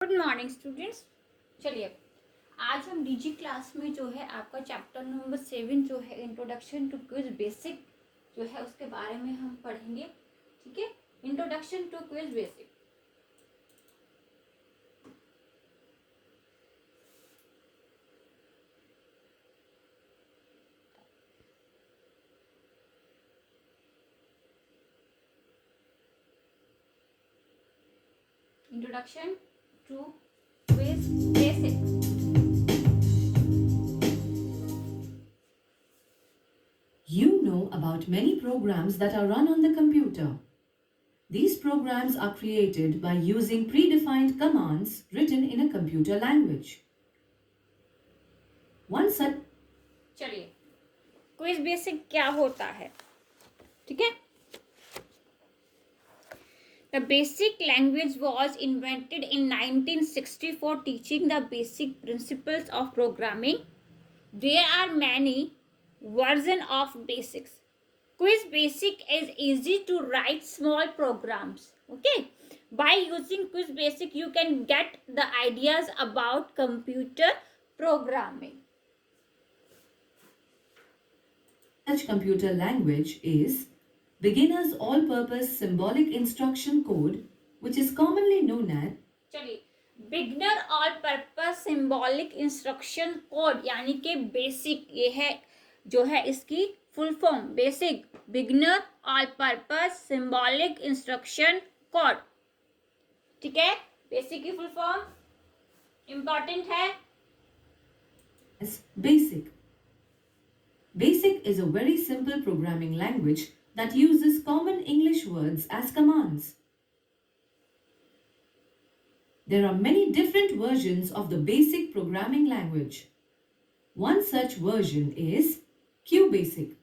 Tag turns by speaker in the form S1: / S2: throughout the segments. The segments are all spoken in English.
S1: Good morning students. चलिए आज हम डीजी क्लास में जो है आपका चैप्टर नंबर 7 जो है इंट्रोडक्शन टू क्विज बेसिक जो है उसके बारे में हम पढ़ेंगे। ठीक है, introduction to QBasic. Introduction to QBasic.
S2: You know about many programs that are run on the computer. These programs are created by using predefined commands written in a computer language. One such
S1: चलिए quiz basic क्या होता है, ठीक है। The basic language was invented in 1964, teaching the basic principles of programming. There are many versions of basics. Quiz basic is easy to write small programs. Okay, by using quiz basic you can get the ideas about computer programming.
S2: Such computer language is beginner's all-purpose symbolic instruction code, which is commonly known as
S1: चलिए beginner all purpose symbolic instruction code यानी कि basic, ये है जो है इसकी full form basic beginner all purpose symbolic instruction code. ठीक है, बेसिक की फुल फॉर्म इंपॉर्टेंट है।
S2: BASIC. BASIC is a very simple programming language that uses common English words as commands. There are many different versions of the BASIC programming language. One such version is qbasic.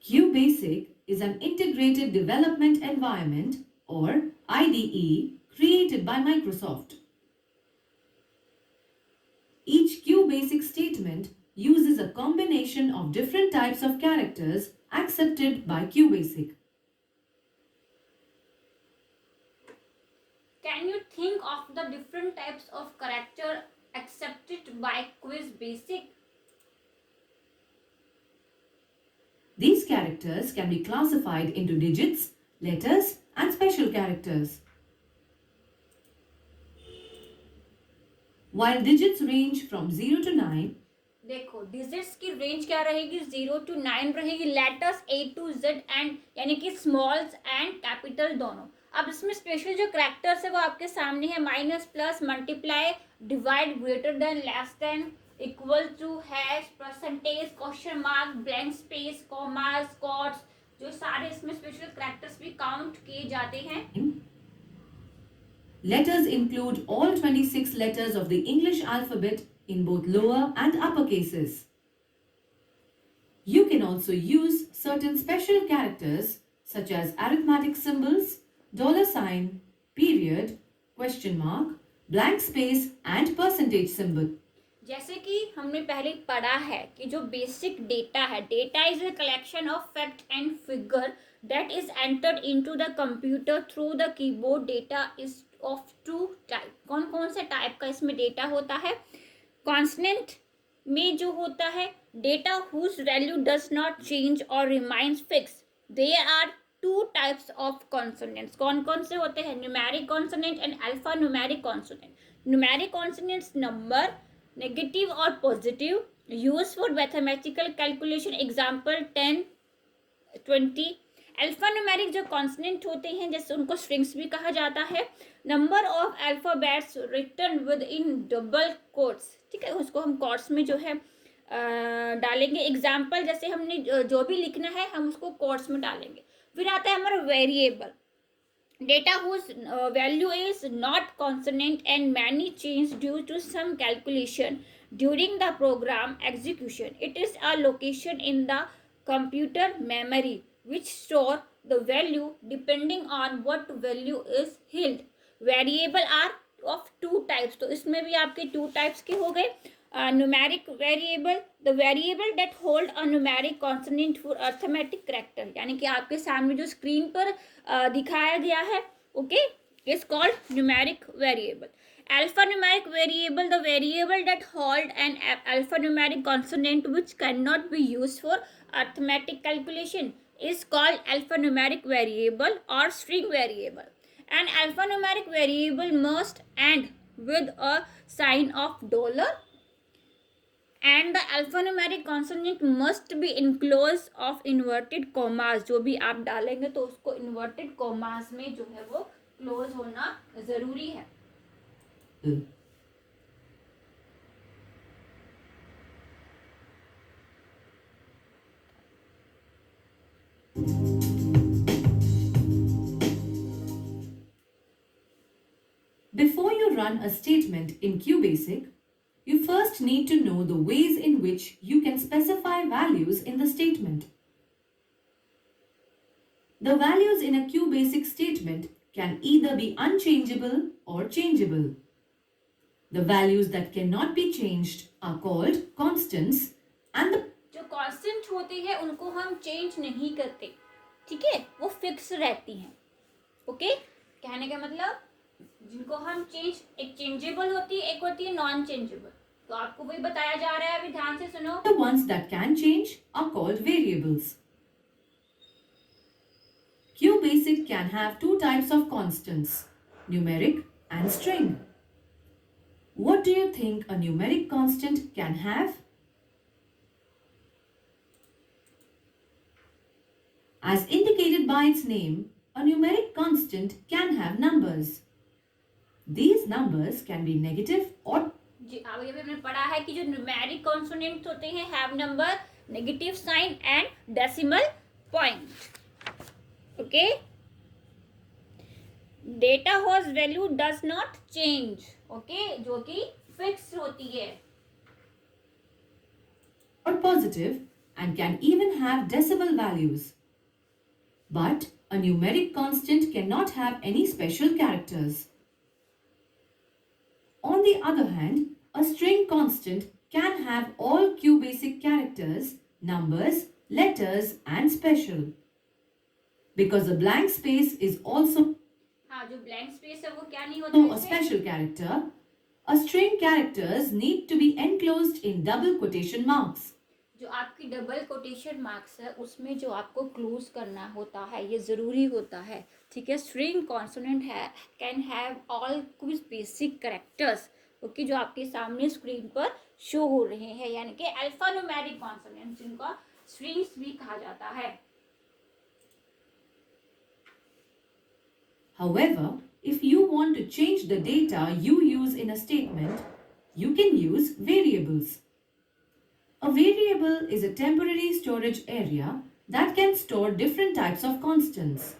S2: qbasic is an integrated development environment or IDE created by Microsoft. Each qbasic statement uses a combination of different types of characters accepted by qbasic.
S1: Can you think of the different types of character accepted by quiz basic?
S2: These characters can be classified into digits, letters, and special characters. While digits range from 0 to 9,
S1: देखो digits की range क्या रहेगी, 0 to 9 रहेगी। Letters A to Z and यानी कि smalls and capital दोनों। अब इसमें स्पेशल जो करैक्टर्स है वो आपके सामने है, minus, plus, multiply, divide, greater than, less than, equal to, hash, percentage, question mark, blank space, commas, quotes, जो सारे इसमें स्पेशल करैक्टर्स भी काउंट किए जाते हैं।
S2: letters include all 26 letters of the English alphabet in both lower and upper cases. You can also use certain special characters such as arithmetic symbols, $sign, period, question mark, blank space and percentage symbol.
S1: जैसे कि हमने पहले पढ़ा है कि जो basic data है, data is a collection of fact and figure that is entered into the computer through the keyboard. Data is of two type. कौन कौन से टाइप का इसमें डेटा होता है? कॉन्सनेंट में जो होता है data whose value does not change और remains fixed. There are two types of consonants. कौन कौन से होते हैं? Numeric consonant and alphanumeric consonant. Numeric consonants number, negative और positive, use for mathematical calculation, example 10, 20। Alphanumeric जो consonant होते हैं जैसे उनको स्ट्रिंग्स भी कहा जाता है। Number of alphabets written within double quotes. ठीक है, उसको हम कोट्स में जो है डालेंगे। एग्जाम्पल जैसे हमने जो भी लिखना है हम उसको कोट्स में डालेंगे। फिर आता है हमारा variable, data whose value is not consonant and many change due to some calculation during the program execution. It is a location in the computer memory which store the value depending on what value is held. Variable are of two types, तो इसमें भी आपके two types के हो गए। Numeric variable, the variable that hold a numeric consonant for arithmetic character, यानी कि आपके सामने जो स्क्रीन पर दिखाया गया है, okay, is called numeric variable. alphanumeric variable, the variable that hold an alphanumeric consonant which cannot be used for arithmetic calculation, is called alphanumeric variable or string variable. An alphanumeric variable must end with a sign of dollar, and the alphanumeric consonant must be enclosed of inverted commas. जो भी आप डालेंगे तो उसको inverted commas में जो है वो close होना जरूरी है.
S2: Before you run a statement in qbasic, you first need to know the ways in which you can specify values in the statement. The values in a qbasic statement can either be unchangeable or changeable. The values that cannot be changed are called constants and the
S1: जो constant होती है उनको हम change नहीं करते, ठीक है, वो फिक्स रहती हैं. ओके, कहने का मतलब जिनको हम चेंज, एक चेंजेबल होती है, एक होती है नॉन चेंजेबल. तो आपको वही बताया जा रहा है, अभी ध्यान से सुनो.
S2: The ones that can change are called variables. qbasic can have two types of constants, numeric and string. What do you think a numeric constant can have? As indicated by its name, a numeric constant can have numbers. These numbers can be negative or
S1: जी अभी हमने पढ़ा है कि जो numeric consonant होते हैं have number, negative sign and decimal point. Okay, data whose value does not change. Okay, जो कि फिक्स होती है.
S2: or positive and can even have decimal values. But a numeric constant cannot have any special characters. On the other hand, a string constant can have all qbasic characters, numbers, letters and special. Because a blank space is also
S1: हाँ, जो blank space है वो क्या नहीं होता
S2: a special character, a string characters need to be enclosed in double quotation marks.
S1: जो आपकी double quotation marks है उसमें जो आपको क्लोज करना होता है, ये ज़रूरी होता है, ठीक है. स्ट्रिंग कॉन्सोनेंट है कैन हैव ऑल कुछ बेसिक कैरेक्टर्स, ओके, जो आपके सामने स्क्रीन पर शो हो रहे हैं, यानी कि अल्फान्यूमेरिक कॉन्सोनेंट जिनका स्ट्रिंग्स भी कहा जाता है.
S2: However, if you want to change the data you use in a statement, you can use variables. A variable is a temporary storage area that can store different types of constants.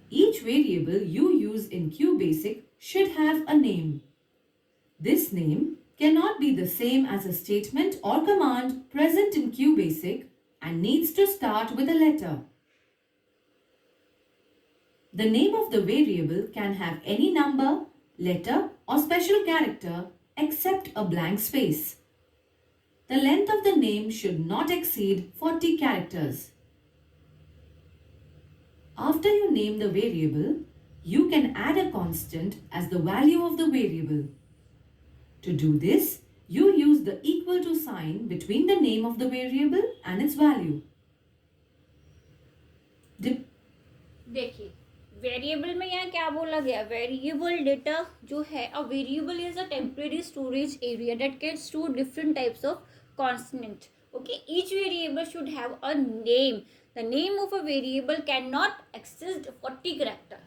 S2: Each variable you use in qbasic should have a name. This name cannot be the same as a statement or command present in qbasic and needs to start with a letter. The name of the variable can have any number, letter or special character except a blank space. The length of the name should not exceed 40 characters. After you name the variable, you can add a constant as the value of the variable. To do this, you use the equal to sign between the name of the variable and its value.
S1: देखिए, variable में यहाँ क्या बोला गया, variable data जो है, a variable is a temporary storage area that can store different types of constant. Okay, each variable should have a name. The name of a variable can not exceed 40 character.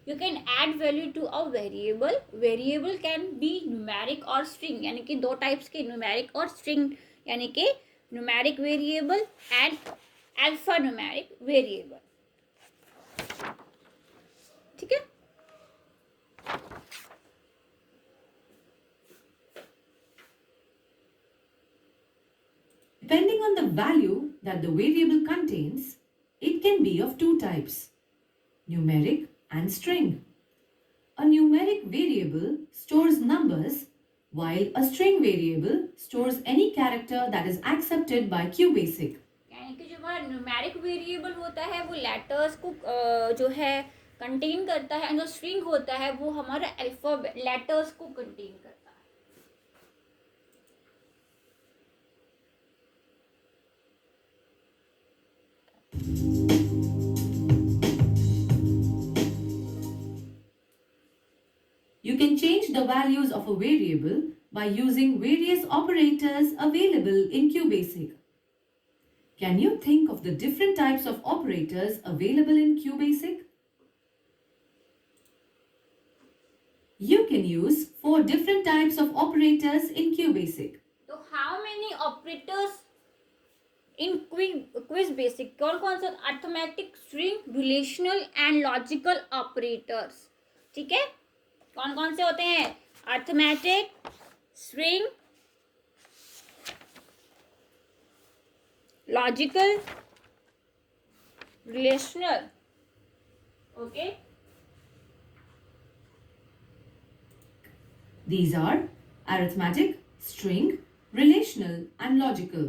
S1: You can add value to a variable. Variable can be numeric और string, यानी कि दो types के, numeric और string, यानी कि numeric variable and alpha numeric variable. ठीक है.
S2: Depending on the value that the variable contains, it can be of two types, numeric and string. A numeric variable stores numbers, while a string variable stores any character that is accepted by qbasic.
S1: यानी कि जो हमारा numeric variable होता है वो letters को जो है कंटेन करता है, एंड जो स्ट्रिंग होता है वो हमारा अल्फाबेट लेटर्स को कंटेन करता है.
S2: You can change the values of a variable by using various operators available in qbasic. Can you think of the different types of operators available in qbasic? You can use 4 different types of operators in qbasic.
S1: तो how many operators in quiz basic? कौन कौन से? Arithmetic, string, relational and logical operators. ठीक है, कौन कौन से होते हैं? Arithmetic, string, logical, relational. Okay,
S2: These are arithmetic, string, relational and logical.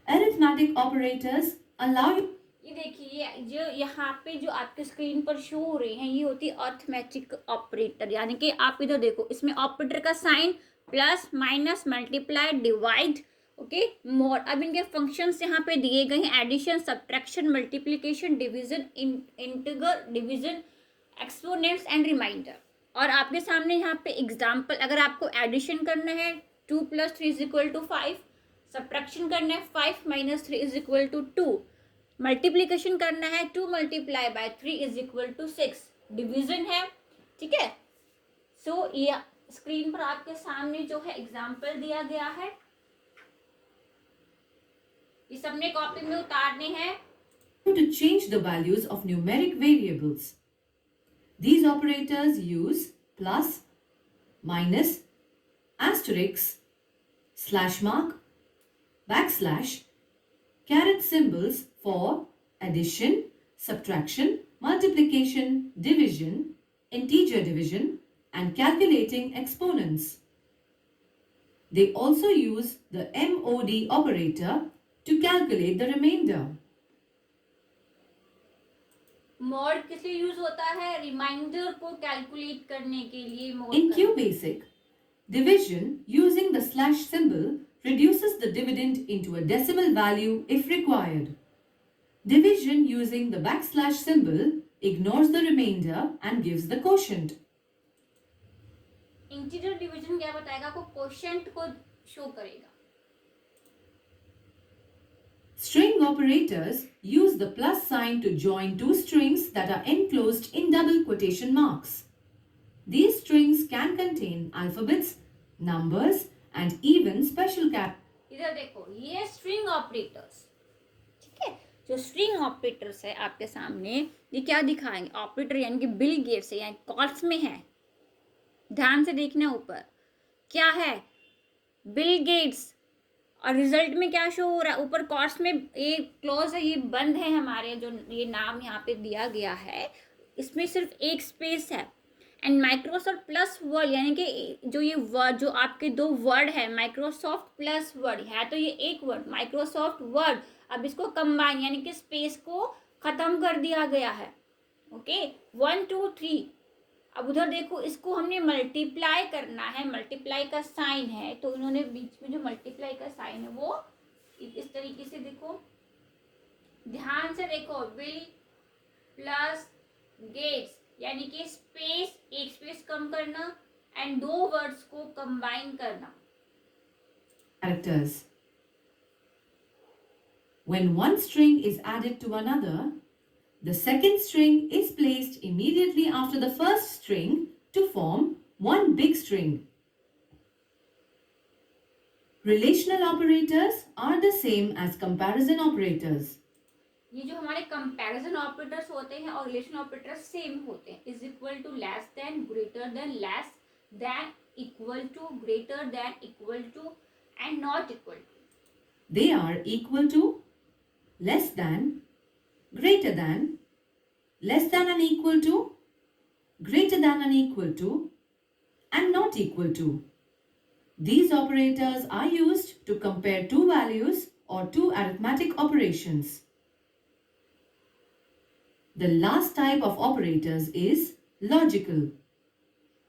S2: Arithmetic operators allow you
S1: ये देखिए जो यहाँ पे जो आपके स्क्रीन पर शो हो रही हैं ये होती है अर्थमेटिक ऑपरेटर. यानी कि आप इधर देखो, इसमें ऑपरेटर का sign plus, minus, multiply, divide, okay, more. अब इनके फंक्शंस यहाँ पे दिए गए हैं: addition, subtraction, multiplication, division, integral, division, exponents and remainder. और आपके सामने यहाँ पे एग्जाम्पल, अगर आपको एडिशन करना है 2 + 3 = 5, सब्ट्रैक्शन करना है 5 - 3 = 2, मल्टीप्लिकेशन करना है 2 × 3 = 6, डिवीजन है. ठीक है, सो ये स्क्रीन पर आपके सामने जो है एग्जाम्पल दिया गया है, ये सबने कॉपी में उतारने हैं.
S2: to change the values of numeric variables. These operators use plus, minus, asterisk, slash mark, backslash, caret symbols for addition, subtraction, multiplication, division, integer division, and calculating exponents. They also use the MOD operator to calculate the remainder.
S1: Mod किस लिए use होता है? Reminder को calculate करने के लिए mod.
S2: In qbasic, division using the slash symbol reduces the dividend into a decimal value if required. Division using the backslash symbol ignores the remainder and gives the quotient.
S1: Integer division क्या बताएगा? आपको quotient को show करेगा.
S2: String operators use the plus sign to join two strings that are enclosed in double quotation marks. These strings can contain alphabets, numbers, and even special
S1: इधर देखो, ये string operators. ठीक है, जो स्ट्रिंग ऑपरेटर्स है आपके सामने, ये क्या दिखाएंगे? ऑपरेटर यानी कि बिल गेट्स है, यानी कॉर्ड्स में है. ध्यान से देखना, ऊपर क्या है? Bill Gates. और रिजल्ट में क्या शो हो रहा है? ऊपर कॉर्ड्स में एक क्लोज है, ये बंद है. हमारे जो ये नाम यहाँ पे दिया गया है, इसमें सिर्फ एक स्पेस है. एंड माइक्रोसॉफ्ट प्लस वर्ड, यानी कि जो ये वर्ड, जो आपके दो वर्ड है, माइक्रोसॉफ्ट प्लस वर्ड है, तो ये एक वर्ड माइक्रोसॉफ्ट वर्ड. अब इसको कंबाइन यानी कि स्पेस को खत्म कर दिया गया है. ओके, 1 2 3. अब उधर देखो, इसको हमने मल्टीप्लाई करना है, मल्टीप्लाई का साइन है, तो इन्होंने बीच में जो मल्टीप्लाई का साइन है वो इस तरीके से देखो, ध्यान से देखो, विल प्लस गेट्स, यानी कि स्पेस, एक स्पेस कम करना एंड दो वर्ड्स को कंबाइन करना.
S2: characters. When one string is added to another, the second string is placed immediately after the first string to form one big string. Relational operators are the same as comparison operators.
S1: ये जो हमारे comparison operators होते हैं और relation operators same होते हैं. Is equal to, less than, greater than, less than, equal to, greater than, equal to and not equal to.
S2: They are equal to, less than, greater than, less than and equal to, greater than and equal to, and not equal to. These operators are used to compare two values or two arithmetic operations. The last type of operators is logical.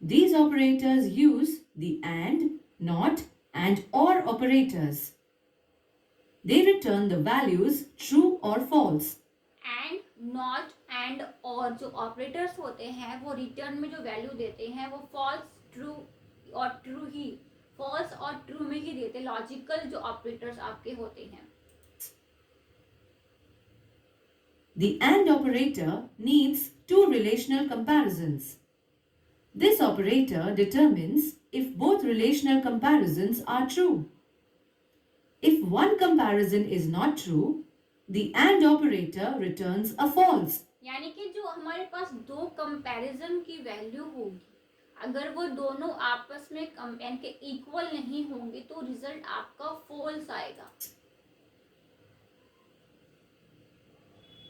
S2: These operators use the and, not, and or operators. They return the values true or false.
S1: And not and और जो operators होते हैं वो return में जो value देते हैं वो फॉल्स ट्रू और ट्रू ही फॉल्स और ट्रू में ही देते लॉजिकल जो ऑपरेटर्स आपके होते हैं.
S2: The AND operator needs two relational comparisons. This operator determines if both relational comparisons are true. If one comparison is not true, the AND operator returns a false.
S1: यानी कि जो हमारे पास दो कंपैरिजन की वैल्यू होगी अगर वो दोनों आपस में यानी कि इक्वल नहीं होंगे तो रिजल्ट आपका फॉल्स आएगा.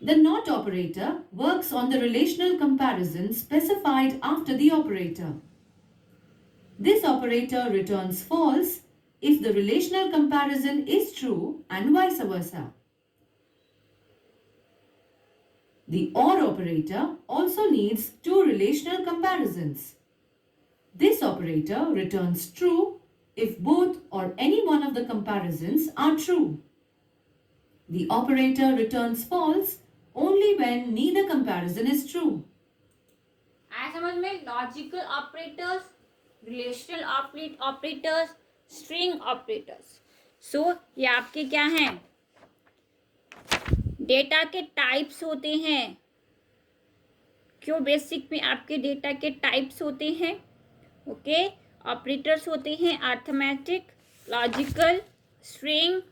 S2: The NOT operator works on the relational comparison specified after the operator. This operator returns false if the relational comparison is true and vice versa. The OR operator also needs two relational comparisons. This operator returns true if both or any one of the comparisons are true. The operator returns false only when neither comparison is true.
S1: आया समझ में. Logical operators, relational operators, string operators. So ये आपके क्या हैं? Data के types होते हैं. क्यों बेसिक में आपके डेटा के टाइप्स होते हैं. ओके ऑपरेटर्स होते हैं arithmetic, logical, string,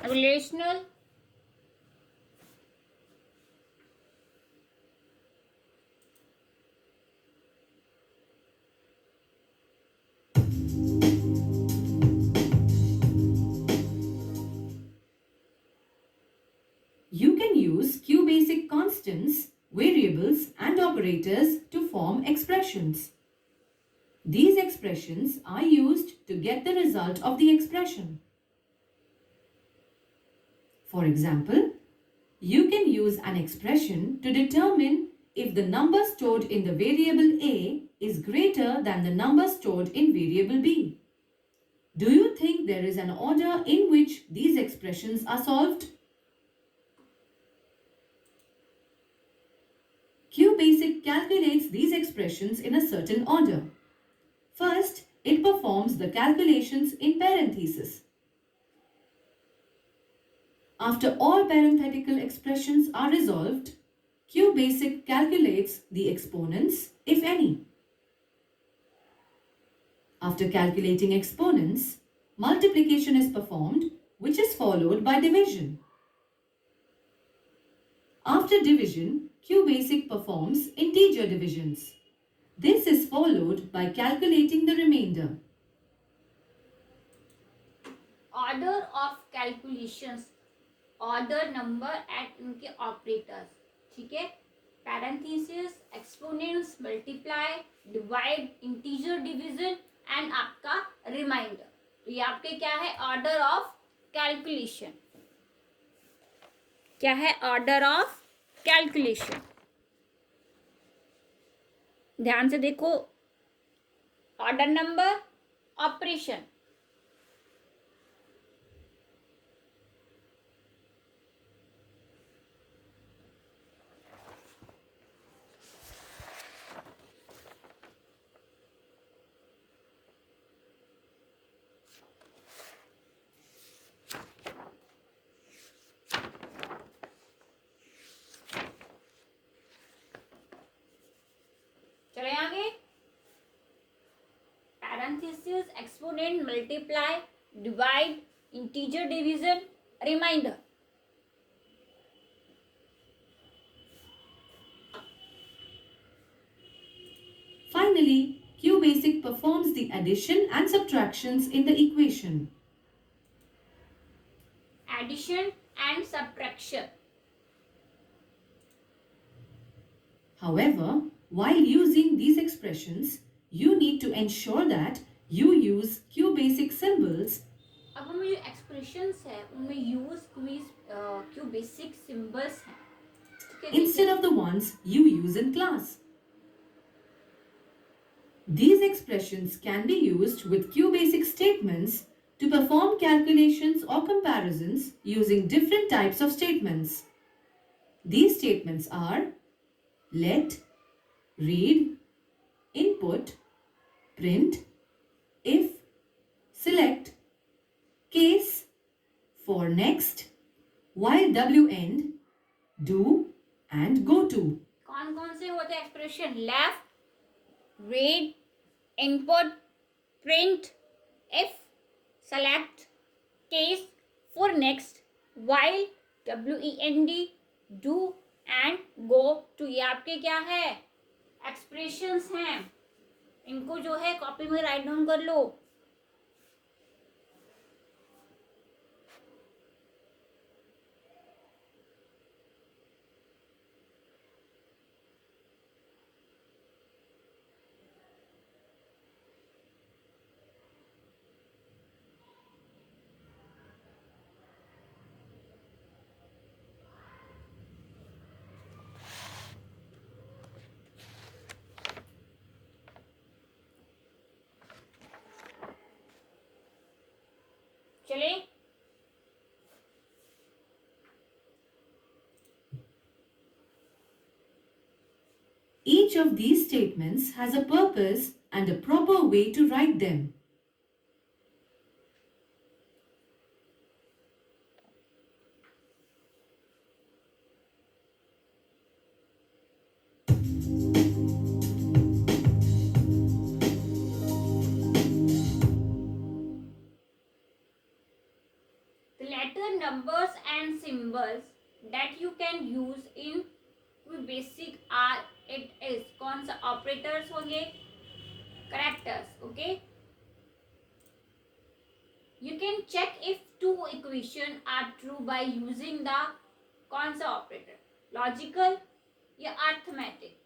S1: relational.
S2: You can use qbasic constants, variables, and operators to form expressions. These expressions are used to get the result of the expression. For example, you can use an expression to determine if the number stored in the variable a is greater than the number stored in variable b. Do you think there is an order in which these expressions are solved? qbasic calculates these expressions in a certain order. First, it performs the calculations in parentheses. After all parenthetical expressions are resolved, qbasic calculates the exponents, if any. After calculating exponents, multiplication is performed, which is followed by division. After division, qbasic performs integer divisions. This is followed by calculating the remainder.
S1: Order of calculations, order number and उनके operators. ठीक है. Parenthesis, exponents, multiply, divide, integer division and आपका remainder. तो ये आपके क्या है? Order of calculation. क्या है? Order of calculation. ध्यान से देखो. Order number, operation. चले आगे. Parenthesis, exponent, multiply, divide, integer division, remainder.
S2: Finally, qbasic performs the addition and subtractions in the equation.
S1: Addition and subtraction.
S2: However, while using these expressions, you need to ensure that you use qbasic symbols.
S1: अब हमें जो expressions है उनमें use Q basic symbols हैं. ठीक
S2: instead of the ones you use in class. These expressions can be used with qbasic statements to perform calculations or comparisons using different types of statements. These statements are let, read, input, print, if, select, case, for next, while w end, do and go to.
S1: कौन कौन से होते हैं expression? Left, read, input, print, if, select, case, for next, while, WEND, do and go to. ये आपके क्या है? Expressions हैं। इनको जो है कॉपी में राइट डाउन कर लो। चले
S2: Each of these statements has a purpose and a proper way to write them.
S1: the letter, numbers and symbols that you can use in basic are it is कौन सा operators होंगे? Characters. Okay, you can check if two equation are true by using the कौन सा operator? Logical या arithmetic?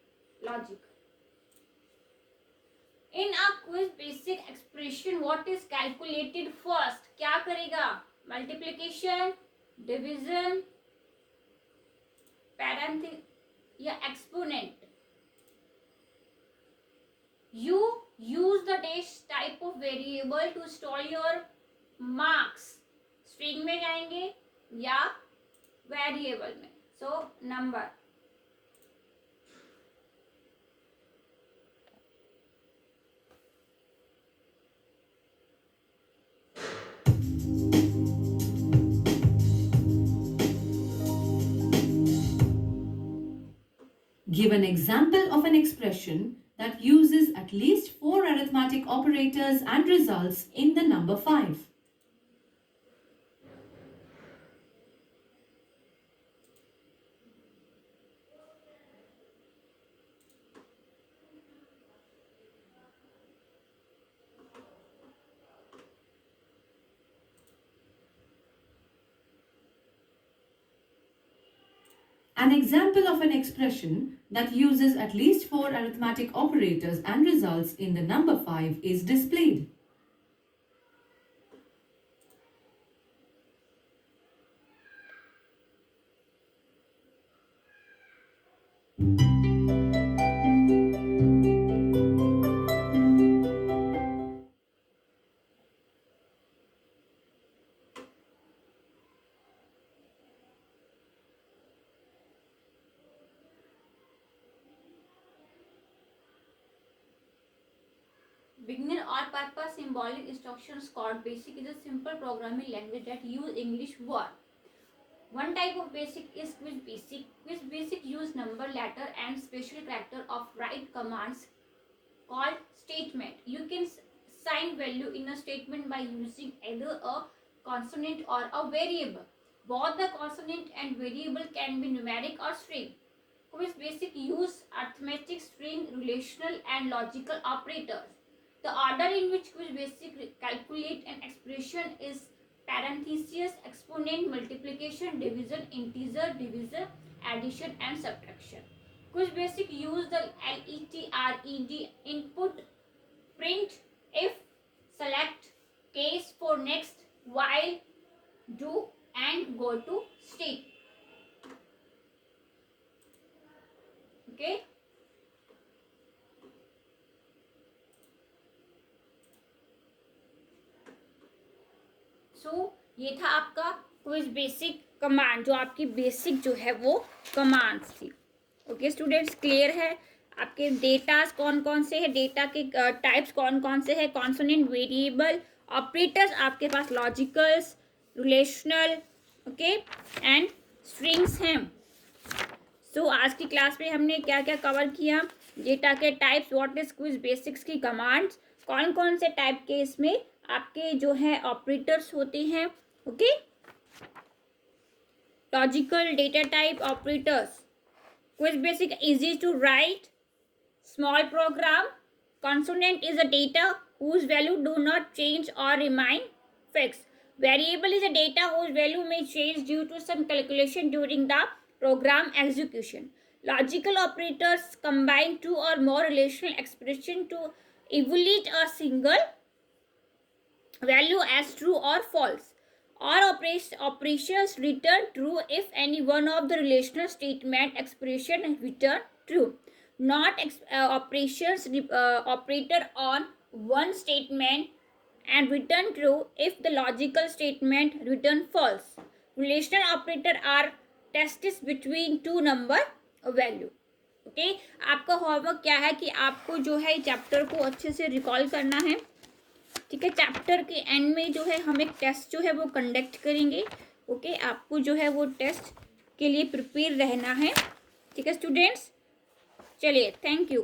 S1: Logical. in a quiz basic expression what is calculated first? क्या करेगा? Multiplication, division, parenthesis या exponent. You use the dash type of variable to store your marks. String में जाएंगे या variable में? So number.
S2: Give an example of an expression that uses at least 4 arithmetic operators and results in the number 5. An example of an expression that uses at least 4 arithmetic operators and results in the number 5 is displayed.
S1: Beginner or purpose symbolic instructions called basic is a simple programming language that use English word. One type of basic is quiz basic. Quiz basic use number, letter and special character of write commands called statement. You can assign value in a statement by using either a consonant or a variable. Both the consonant and variable can be numeric or string. Quiz basic use arithmetic, string, relational and logical operators. The order in which quiz basic calculate an expression is parenthesis, exponent, multiplication, division, integer, division, addition and subtraction. Quiz basic use the LETRED input, print, if, select, case, for next, while, do and go to state. Okay. So ये था आपका quiz basic command, जो आपकी basic जो है वो commands थी। Okay students, clear है? आपके डेटास कौन कौन से हैं, डेटा के टाइप्स कौन कौन से हैं, कॉन्सोनेंट, वेरिएबल, ऑपरेटर्स आपके पास logicals, relational, okay, and strings हैं। सो आज की क्लास में हमने क्या क्या कवर किया? डेटा के types, what is quiz basics की कमांड्स, कौन कौन से टाइप के इसमें आपके जो है ऑपरेटर्स होते हैं, okay, logical, data type, operators, QBasic, easy to write, small program. Consonant is a data whose value do not change or remain fixed. Variable is a data whose value may change due to some calculation during the program execution. Logical operators combine two or more relational expression to evaluate a single value as true or false. Or operations return true if any one of the relational statement expression return true. Not operations operated on one statement and return true if the logical statement return false. Relational operator are tests between two number value. Okay, आपका homework क्या है कि आपको जो है chapter को अच्छे से रिकॉल करना है। ठीक है, चैप्टर के एंड में जो है हम एक टेस्ट जो है वो कंडक्ट करेंगे। ओके, आपको जो है वो टेस्ट के लिए प्रिपेयर रहना है। ठीक है स्टूडेंट्स, चलिए, थैंक यू।